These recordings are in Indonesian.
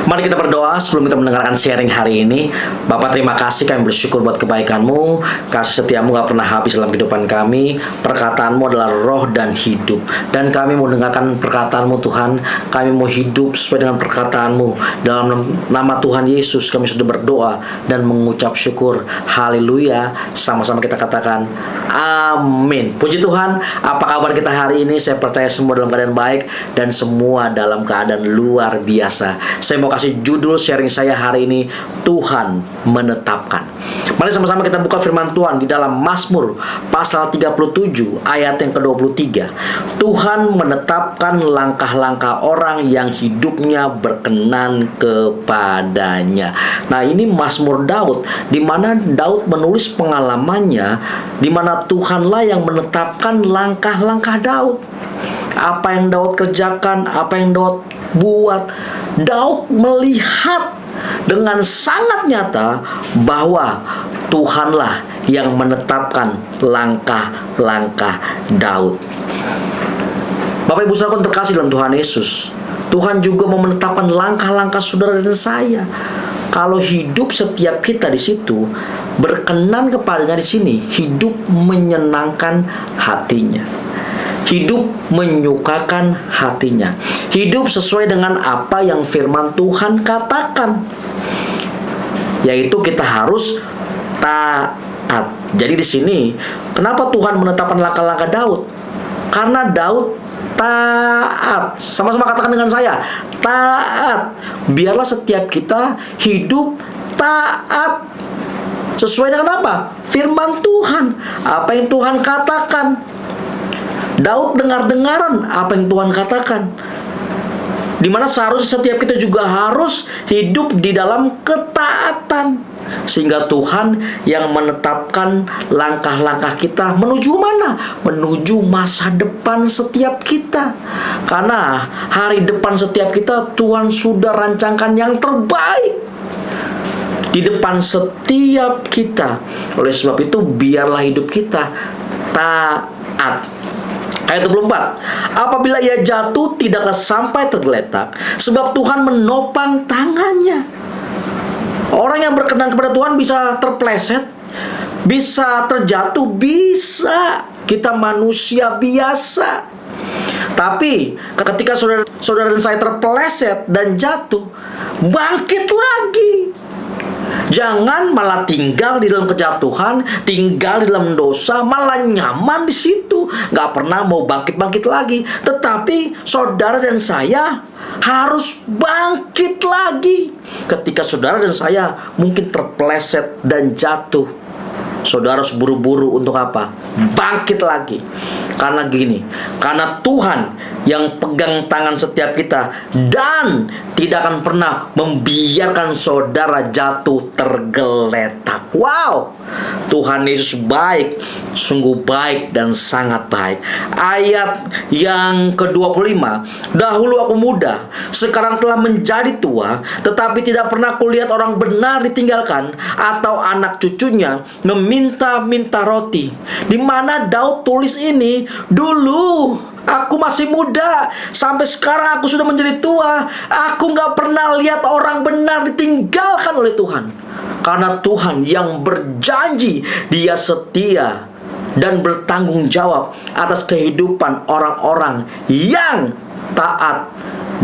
Mari kita berdoa sebelum kita mendengarkan sharing hari ini. Bapak, terima kasih, kami bersyukur buat kebaikan-Mu. Kasih setiamu gak pernah habis dalam kehidupan kami. Perkataan-Mu adalah roh dan hidup. Dan kami mau dengarkan perkataan-Mu, Tuhan. Kami mau hidup sesuai dengan perkataan-Mu. Dalam nama Tuhan Yesus kami sudah berdoa dan mengucap syukur. Haleluya. Sama-sama kita katakan amin. Puji Tuhan. Apa kabar kita hari ini? Saya percaya semua dalam keadaan baik dan semua dalam keadaan luar biasa. Saya mau kasih judul sharing saya hari ini, Tuhan menetapkan. Mari sama-sama kita buka firman Tuhan di dalam Mazmur pasal 37 ayat yang ke-23. Tuhan menetapkan langkah-langkah orang yang hidupnya berkenan kepadanya. Nah, ini Mazmur Daud, di mana Daud menulis pengalamannya, di mana Tuhanlah yang menetapkan langkah-langkah Daud. Apa yang Daud kerjakan, apa yang Daud buat, Daud melihat dengan sangat nyata bahwa Tuhanlah yang menetapkan langkah-langkah Daud. Bapak Ibu Saudara terkasih dalam Tuhan Yesus, Tuhan juga mau menetapkan langkah-langkah saudara dan saya. Kalau hidup setiap kita di situ berkenan kepadanya, di sini hidup menyenangkan hatinya. Hidup menyukakan hatinya. Hidup sesuai dengan apa yang firman Tuhan katakan, yaitu kita harus taat. Jadi di sini kenapa Tuhan menetapkan langkah-langkah Daud? Karena Daud taat. Sama-sama katakan dengan saya, taat. Biarlah setiap kita hidup taat. Sesuai dengan apa? Firman Tuhan. Apa yang Tuhan katakan. Daud dengar-dengaran apa yang Tuhan katakan. Dimana seharusnya setiap kita juga harus hidup di dalam ketaatan. Sehingga Tuhan yang menetapkan langkah-langkah kita menuju mana? Menuju masa depan setiap kita. Karena hari depan setiap kita Tuhan sudah rancangkan yang terbaik di depan setiap kita. Oleh sebab itu biarlah hidup kita taat. Ayat 24, apabila ia jatuh tidaklah sampai tergeletak, sebab Tuhan menopang tangannya. Orang yang berkenan kepada Tuhan bisa terpleset, bisa terjatuh, bisa. Kita manusia biasa. Tapi ketika saudara dan saya terpleset dan jatuh, bangkit lagi. Jangan malah tinggal di dalam kejatuhan, tinggal di dalam dosa, malah nyaman di situ, nggak pernah mau bangkit-bangkit lagi. Tetapi saudara dan saya harus bangkit lagi. Ketika saudara dan saya mungkin terpleset dan jatuh, saudara harus buru-buru untuk apa? Bangkit lagi. Karena gini, karena Tuhan yang pegang tangan setiap kita dan tidak akan pernah membiarkan saudara jatuh tergeletak. Wow, Tuhan Yesus baik, sungguh baik dan sangat baik. Ayat yang ke-25, dahulu aku muda, sekarang telah menjadi tua, tetapi tidak pernah kulihat orang benar ditinggalkan atau anak cucunya meminta-minta roti. Di mana Daud tulis ini, dulu aku masih muda, sampai sekarang aku sudah menjadi tua, aku gak pernah lihat orang benar ditinggalkan oleh Tuhan. Karena Tuhan yang berjanji, Dia setia dan bertanggung jawab atas kehidupan orang-orang yang taat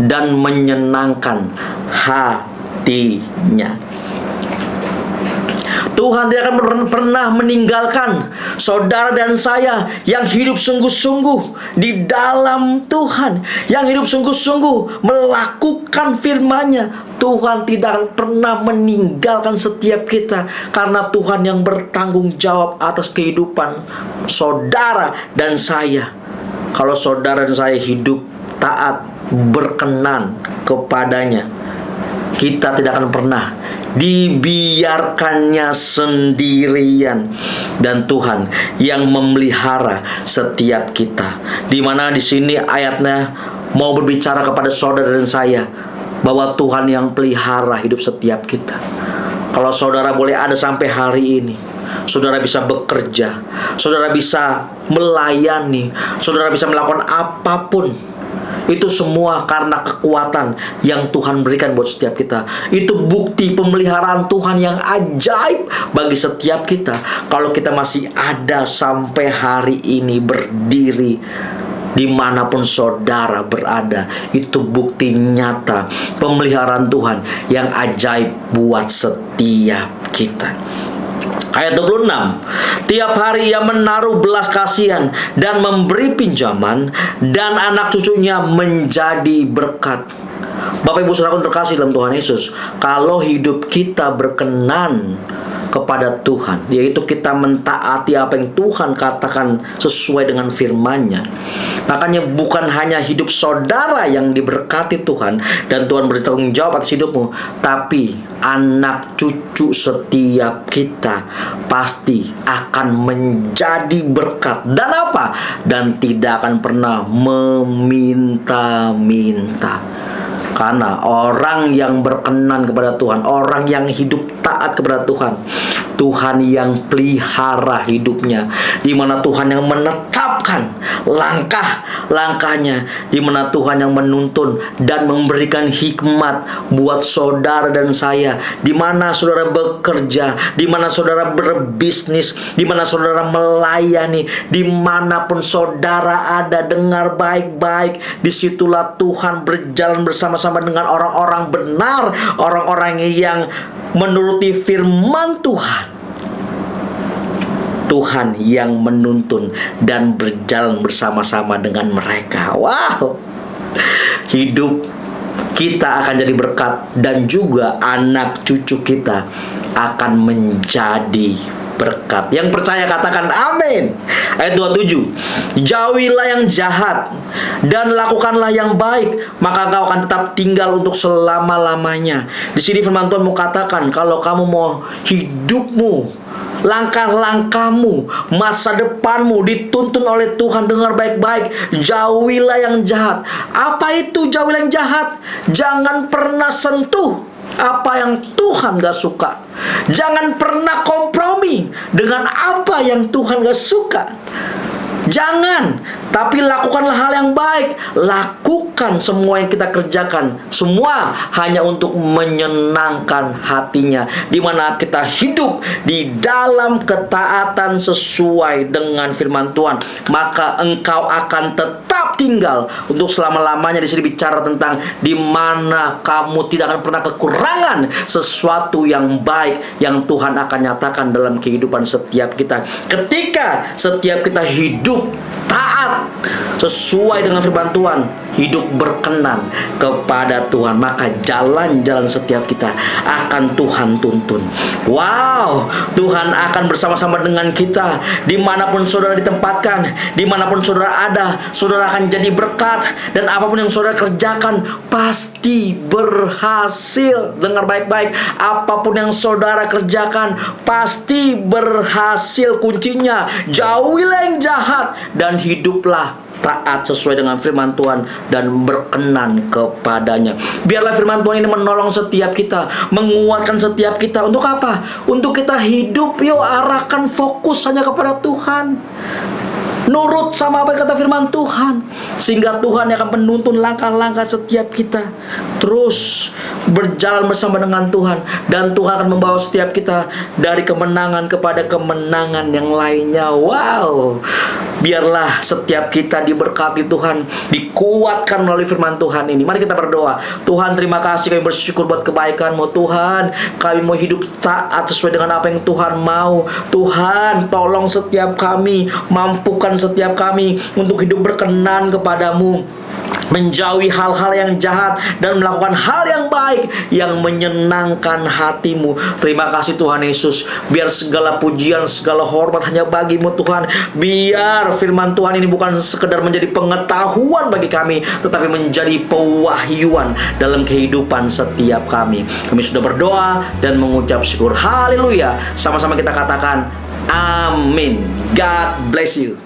dan menyenangkan hatinya. Tuhan tidak akan pernah meninggalkan saudara dan saya yang hidup sungguh-sungguh di dalam Tuhan, yang hidup sungguh-sungguh melakukan firman-Nya. Tuhan tidak akan pernah meninggalkan setiap kita, karena Tuhan yang bertanggung jawab atas kehidupan saudara dan saya. Kalau saudara dan saya hidup taat, berkenan kepadanya, kita tidak akan pernah dibiarkannya sendirian. Dan Tuhan yang memelihara setiap kita. Dimana di sini ayatnya mau berbicara kepada saudara dan saya bahwa Tuhan yang pelihara hidup setiap kita. Kalau saudara boleh ada sampai hari ini, saudara bisa bekerja, saudara bisa melayani, saudara bisa melakukan apapun Itu semua karena kekuatan yang Tuhan berikan buat setiap kita. Itu bukti pemeliharaan Tuhan yang ajaib bagi setiap kita. Kalau kita masih ada sampai hari ini berdiri, dimanapun saudara berada, itu bukti nyata pemeliharaan Tuhan yang ajaib buat setiap kita. Ayat 26, tiap hari ia menaruh belas kasihan dan memberi pinjaman, dan anak cucunya menjadi berkat. Bapak Ibu Saudara terkasih dalam Tuhan Yesus, kalau hidup kita berkenan kepada Tuhan, yaitu kita mentaati apa yang Tuhan katakan sesuai dengan firman-Nya, makanya bukan hanya hidup saudara yang diberkati Tuhan dan Tuhan bertanggung jawab atas hidupmu, tapi anak cucu setiap kita pasti akan menjadi berkat. Dan apa? Dan tidak akan pernah meminta-minta. Karena orang yang berkenan kepada Tuhan, orang yang hidup taat kepada Tuhan, Tuhan yang pelihara hidupnya, di mana Tuhan yang menetapkan langkah-langkahnya, di mana Tuhan yang menuntun dan memberikan hikmat buat saudara dan saya, di mana saudara bekerja, di mana saudara berbisnis, di mana saudara melayani, dimanapun saudara ada, dengar baik-baik, disitulah Tuhan berjalan bersama-sama dengan orang-orang benar, orang-orang yang menuruti firman Tuhan. Tuhan yang menuntun dan berjalan bersama-sama dengan mereka. Wow, hidup kita akan jadi berkat, dan juga anak cucu kita akan menjadi berkat. Yang percaya katakan amin. Ayat 27, jauhilah yang jahat dan lakukanlah yang baik, maka kau akan tetap tinggal untuk selama-lamanya. Di sini firman Tuhan mau katakan, kalau kamu mau hidupmu, langkah-langkahmu, masa depanmu dituntun oleh Tuhan, dengar baik-baik, jauhilah yang jahat. Apa itu jauhilah yang jahat? Jangan pernah sentuh apa yang Tuhan gak suka. Jangan pernah kompromi dengan apa yang Tuhan gak suka. Jangan, tapi lakukanlah hal yang baik. Lakukan semua yang kita kerjakan, semua hanya untuk menyenangkan hatinya, di mana kita hidup di dalam ketaatan sesuai dengan firman Tuhan, maka engkau akan tetap tinggal untuk selama-lamanya. Di sini bicara tentang di mana kamu tidak akan pernah kekurangan sesuatu yang baik yang Tuhan akan nyatakan dalam kehidupan setiap kita. Ketika setiap kita hidup taat sesuai dengan firman Tuhan, hidup berkenan kepada Tuhan, maka jalan-jalan setiap kita akan Tuhan tuntun. Wow, Tuhan akan bersama-sama dengan kita dimanapun saudara ditempatkan, dimanapun saudara ada, saudara akan jadi berkat, dan apapun yang saudara kerjakan pasti berhasil. Dengar baik-baik, apapun yang saudara kerjakan pasti berhasil. Kuncinya, jauhilah yang jahat dan hiduplah taat sesuai dengan firman Tuhan dan berkenan kepadanya. Biarlah firman Tuhan ini menolong setiap kita, menguatkan setiap kita. Untuk apa? Untuk kita hidup, yuk arahkan fokus hanya kepada Tuhan, nurut sama apa yang kata firman Tuhan, sehingga Tuhan yang akan menuntun langkah-langkah setiap kita. Terus berjalan bersama dengan Tuhan, dan Tuhan akan membawa setiap kita dari kemenangan kepada kemenangan yang lainnya. Wow, biarlah setiap kita diberkati Tuhan, dikuatkan melalui firman Tuhan ini. Mari kita berdoa. Tuhan, terima kasih, kami bersyukur buat kebaikan-Mu. Tuhan, kami mau hidup taat sesuai dengan apa yang Tuhan mau. Tuhan, tolong setiap kami, mampukan setiap kami untuk hidup berkenan kepadamu, menjauhi hal-hal yang jahat dan melakukan hal yang baik yang menyenangkan hatimu. Terima kasih Tuhan Yesus. Biar segala pujian, segala hormat hanya bagimu Tuhan. Biar firman Tuhan ini bukan sekedar menjadi pengetahuan bagi kami, tetapi menjadi pewahyuan dalam kehidupan setiap kami. Kami sudah berdoa dan mengucap syukur. Haleluya. Sama-sama kita katakan amin. God bless you.